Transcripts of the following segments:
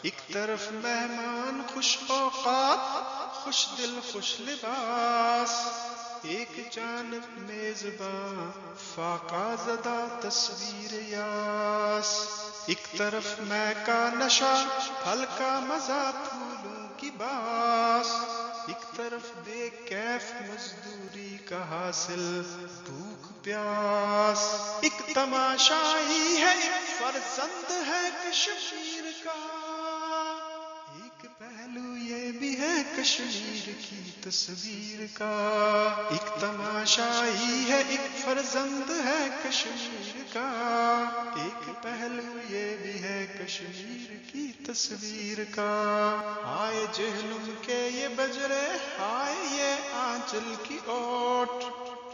ایک طرف مہمان خوش اوقات، خوش دل خوش لباس، ایک جانب میزباں فاقہ زدہ تصویر یاس، ایک طرف میں کا نشہ پھل کا مزہ پھولوں کی باس، ایک طرف بے کیف مزدوری کا حاصل بھوک پیاس، ایک تماشائی ہے ایک فرزند ہے کشمیر کا، ایک پہلو یہ بھی ہے کشمیر کی تصویر کا، ایک تماشائی ہے ایک فرزند ہے کشمیر کا، ایک پہلو یہ بھی ہے کشمیر کی تصویر کا، ہائے جہلم کے یہ بجرے، ہائے یہ آنچل کی اوٹ،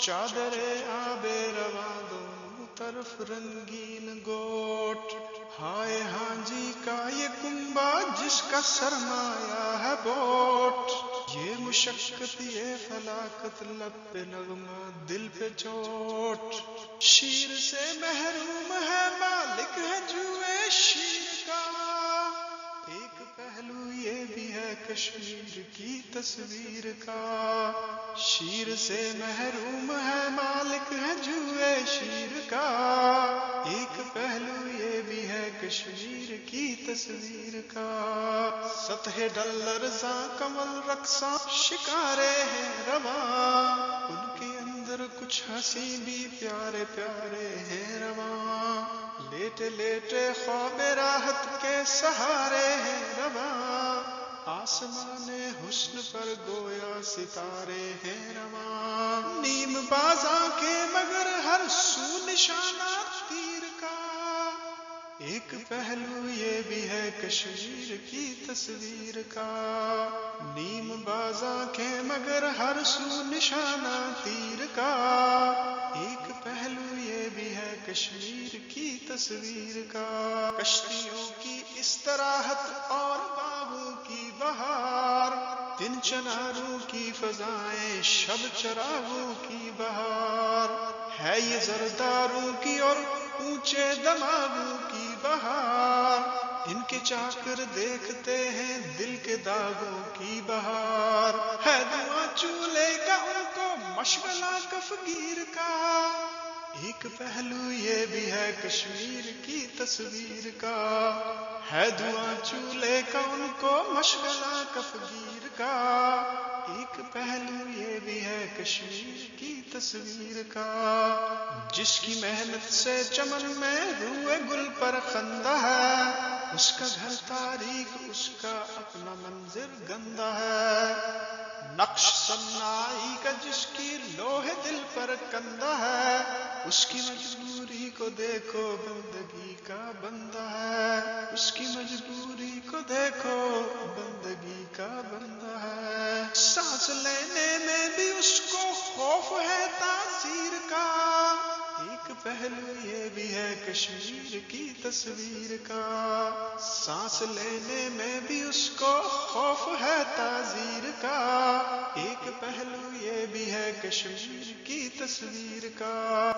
چادر آب رواں دونوں طرف رنگین گوٹ، ہائے ہاں جی کا یہ کنبا جس کا سرمایہ ہے بوٹ، یہ مشقت یہ فلاکت لب پہ نغمہ دل پہ چوٹ، شیر سے محروم ہے مالک ہے جوئے شیر کا، ایک پہلو یہ بھی ہے کشمیر کی تصویر کا، شیر سے محروم ہے مالک ہے جوئے شیر کا، ایک پہلو یہ بھی ہے کشمیر کی تصویر کا، سطح ڈلر سا کمل رقصاں شکارے ہیں رواں، ان کے اندر کچھ ہنسی بھی پیارے پیارے ہیں رواں، لیٹے لیٹے خواب راحت کے سہارے ہیں رواں، آسمان حسن پر گویا ستارے ہیں رواں، نیم بازاں کے مگر ہر سو نشانہ تیر کا، ایک پہلو یہ بھی ہے کشمیر کی تصویر کا، نیم بازاں کے مگر ہر سو نشانہ تیر کا، ایک پہلو یہ بھی ہے کشمیر کی تصویر کا، کشتیوں کی استراحت اور باغوں کی بہار، دن چناروں کی فضائیں شب چراغوں کی بہار، ہے یہ زرداروں کی اور اونچے دماغوں کی بہار، ان کے چاکر دیکھتے ہیں دل کے داغوں کی بہار، ہے دھواں چولہے کا ان کو مشغلہ کفگیر کا، ایک پہلو یہ بھی ہے کشمیر کی تصویر کا، ہے دھواں چولہے کا ان کو مشغلہ کفگیر کا، ایک پہلو یہ بھی ہے کشمیر کی تصویر کا، جس کی محنت سے چمن میں روئے گل پر خندہ ہے، اس کا گھر تاریخ اس کا اپنا منظر گندہ ہے، نقش سنائی کا جس کی لوح دل پر کندہ ہے، اس کی مجبوری کو دیکھو بندگی کا بندہ ہے، اس کی مجبوری کو دیکھو بندگی کا بندہ ہے، سانس لینے میں بھی اس کو خوف ہے تاثیر کا، ایک پہلو یہ بھی ہے کشمیر کی تصویر کا، سانس لینے میں بھی اس کو خوف ہے تعزیر کا، ایک پہلو یہ بھی ہے کشمیر کی تصویر کا۔